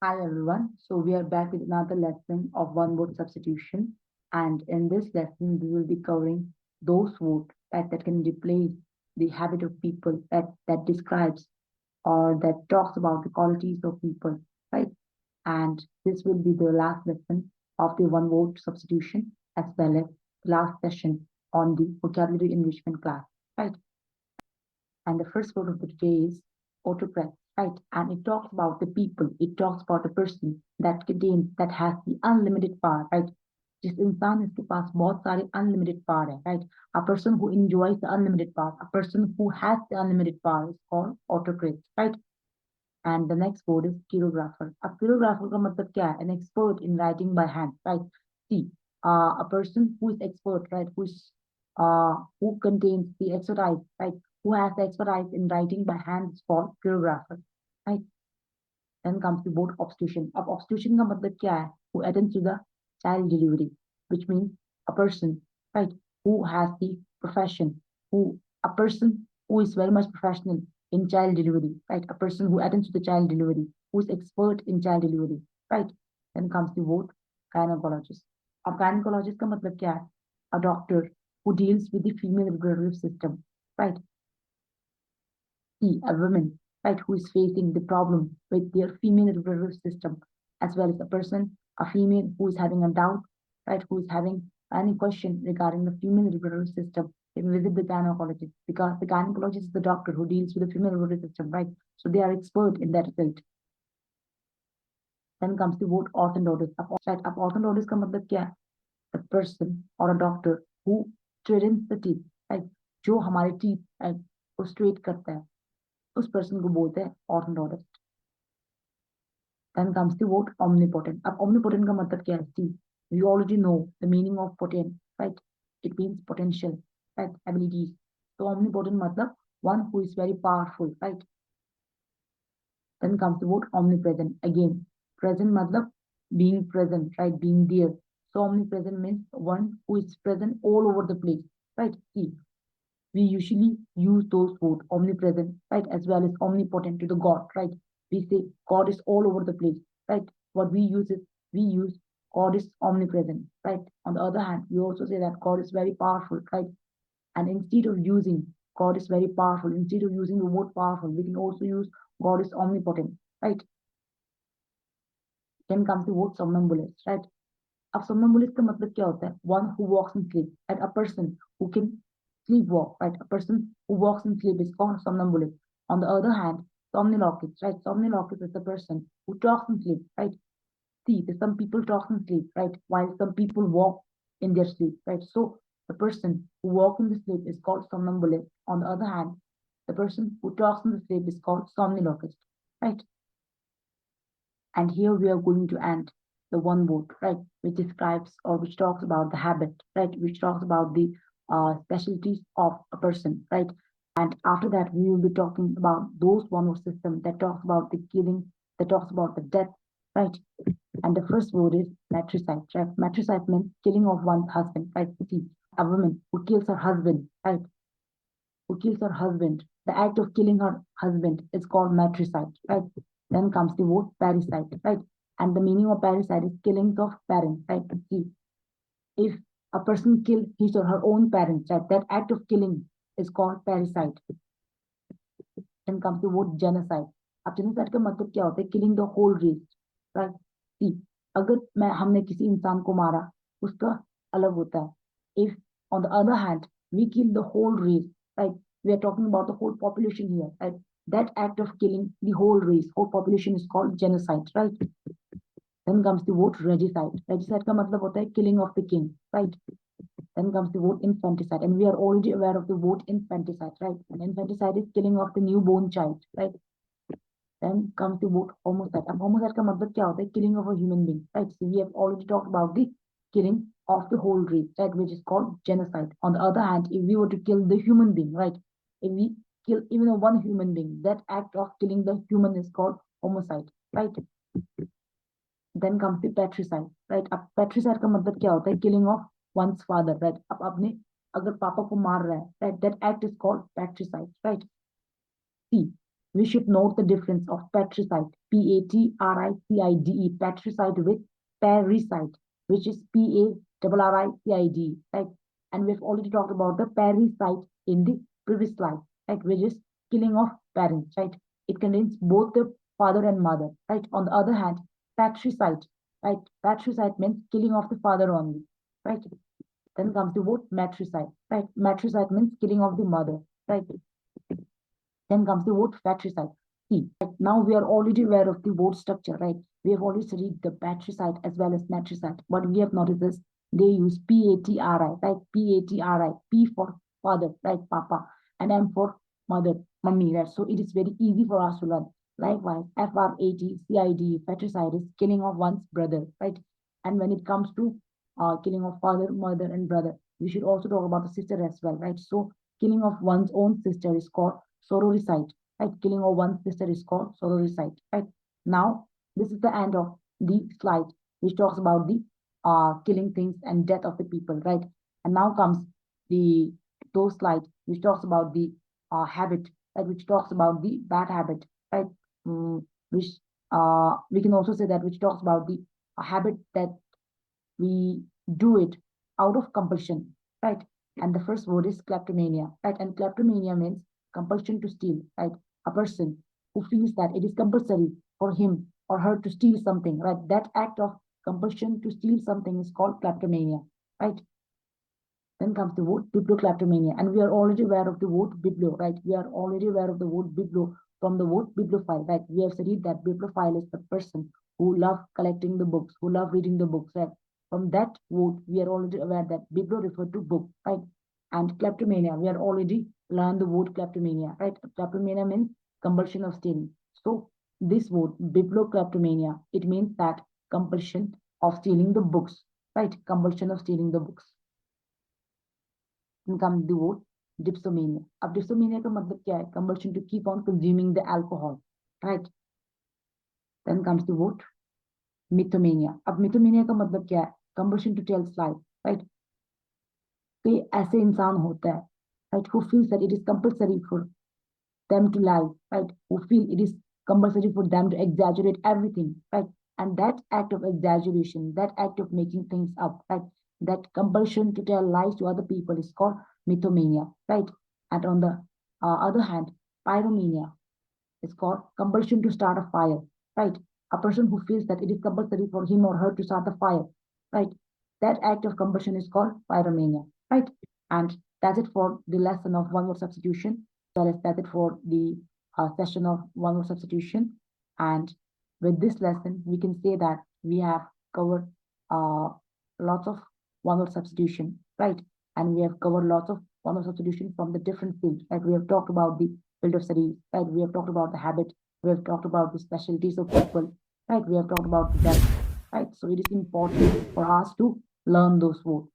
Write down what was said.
Hi everyone. So we are back with another lesson of one word substitution. And in this lesson, we will be covering those words that can replace the habit of people that describes or that talks about the qualities of people, right? And this will be the last lesson of the one word substitution as well as the last session on the vocabulary enrichment class, right? And the first word of the day is autocrat, right? And it talks about the people, it talks about the person that has the unlimited power, right? जिस इंसान इसके पास बहुत सारे unlimited power है, right? A person who enjoys the unlimited power, a person who has the unlimited power is called autocrat, right? And the next word is chirographer. A chirographer का मतलब क्या है? An expert in writing by hand, right? See, a person who is expert, right? Who contains the expertise, right? Who has the expertise in writing by hand is called chirographer, right? Then comes the word obstetrician. अब obstetrician का मतलब क्या है? Who attends to the child delivery, which means a person, right? Who has the profession, a person who is very much professional in child delivery, right? A person who attends to the child delivery, who is expert in child delivery, right? Then comes the word gynecologist. अब gynecologist का मतलब क्या है? A doctor who deals with the female reproductive system, right? See a woman, right, who is facing the problem with their female reproductive system, as well as a person, a female who is having a doubt, right, who is having any question regarding the female reproductive system, can visit the gynecologist because the gynecologist is the doctor who deals with the female reproductive system, right? So they are expert in that field. Then comes the word orthodontist. Right, अब orthodontist का मतलब क्या है? The person or a doctor who straightens the teeth, right? जो हमारे teeth, right, को straight करता है, उस person को बोलते हैं orthodontist. Then comes the word omnipotent. अब omnipotent का मतलब क्या है? See, we already know the meaning of potent, right? It means potential, right? Abilities. So omnipotent मतलब one who is very powerful, right? Then comes the word omnipresent. Again, present matlab being present, right? Being there. So omnipresent means one who is present all over the place, right? See, we usually use those words omnipresent, right? As well as omnipotent to the God, right? We say God is all over the place, right? What we use is we use God is omnipresent, right? On the other hand, we also say that God is very powerful, right? And instead of using God is very powerful, instead of using the word powerful, we can also use God is omnipotent, right? Then comes the word somnambulist, right? अब somnambulist का मतलब क्या होता है? One who walks in sleep, and a person who can sleepwalk, right? A person who walks in sleep is called somnambulist. On the other hand, somnologist, right? Somnologist is the person who talks in sleep, right? See, some people talk in sleep, right? While some people walk in their sleep, right? So the person who walks in the sleep is called somnambulist. On the other hand, the person who talks in the sleep is called somnologist, right? And here we are going to end the one word, right, which describes or which talks about the habit, right, which talks about the specialties of a person, right. And after that, we will be talking about those one word system that talks about the killing, that talks about the death, right. And the first word is matricide, right? Matricide means killing of one's husband, right? See, a woman who kills her husband, right? Who kills her husband. The act of killing her husband is called matricide, right? Then comes the word parricide, right? And the meaning of parricide is killings of parents, right? See, if a person kills his or her own parents, right, that act of killing is called parricide. Then comes the word genocide. अब genocide का मतलब क्या होता है? Killing the whole race, right? See, अगर हमने किसी इंसान को मारा, उसका अलग होता है. If on the other hand we kill the whole race, right? We are talking about the whole population here, right? That act of killing the whole race, whole population is called genocide, right? Then comes the word regicide. Regicide का मतलब होता है killing of the king, right? Then comes the word infanticide, and we are already aware of the word infanticide, right? And infanticide is killing of the newborn child, right? Then comes the word homicide. अब homicide का मतलब क्या होता है? Killing of a human being, right? So we have already talked about the killing of the whole race, right? Which is called genocide. On the other hand, if we were to kill the human being, right? If we kill even one human being, that act of killing the human is called homicide, right? Then comes the patricide, right? अब patricide का मतलब क्या होता है? Killing of one's father, right? अब आपने अगर पापा को मार रहा है, right? That act is called patricide, right? See, we should note the difference of patricide, Patricide, patricide with parricide, which is Parricide, right? And we've already talked about the parricide in the previous slide, right? Which is killing of parents, right? It contains both the father and mother, right? On the other hand, patricide, right? Patricide means killing of the father only, right? Then comes the word matricide, right? Matricide means killing of the mother, right? Then comes the word patricide. See, right, now we are already aware of the word structure, right? We have already studied the patricide as well as matricide. What we have noticed is they use Patri, right? Patri, P for father, right? Papa, and M for mother, mummy, right? So it is very easy for us to learn. Likewise, FRATCID, patricide is killing of one's brother, right? And when it comes to killing of father, mother, and brother, we should also talk about the sister as well, right? So killing of one's own sister is called sororicide, right? Killing of one's sister is called sororicide, right? Now, this is the end of the slide, which talks about the killing things and death of the people, right? And now comes the those slide, which talks about the habit, right? Which talks about the bad habit, right? Which we can also say that which talks about the habit that we do it out of compulsion, right? And the first word is kleptomania, right? And kleptomania means compulsion to steal, right? A person who feels that it is compulsory for him or her to steal something, right? That act of compulsion to steal something is called kleptomania, right? Then comes the word bibliokleptomania, and we are already aware of the word biblo, right? We are already aware of the word biblo from the word bibliophile, right? We have studied that bibliophile is the person who love collecting the books, who love reading the books, right? From that word, we are already aware that biblo referred to book, right? And kleptomania, we are already learned the word kleptomania, right? Kleptomania means compulsion of stealing. So this word bibliokleptomania, it means that compulsion of stealing the books, right? Compulsion of stealing the books. Then comes the word dipsomania. अब dipsomania का मतलब क्या है? Compulsion to keep on consuming the alcohol, right? Then comes the word mythomania. अब mythomania का मतलब क्या है? Compulsion to tell lies, right? कोई ऐसे इंसान होता है, right? Who feels that it is compulsory for them to lie, right? Who feel it is compulsory for them to exaggerate everything, right? And that act of exaggeration, that act of making things up, right? That compulsion to tell lies to other people is called mythomania, right? And on the other hand, pyromania is called compulsion to start a fire, right? A person who feels that it is compulsory for him or her to start a fire, right? That act of compulsion is called pyromania, right? And that's it for the lesson of one word substitution. Well as that's it for the session of one word substitution. And with this lesson, we can say that we have covered lots of one word substitution, right? And we have covered lots of one word substitution from the different fields. Like we have talked about the field of studies, right? We have talked about the habit. We have talked about the specialties of people, right? We have talked about the depth, right? So it is important for us to learn those words.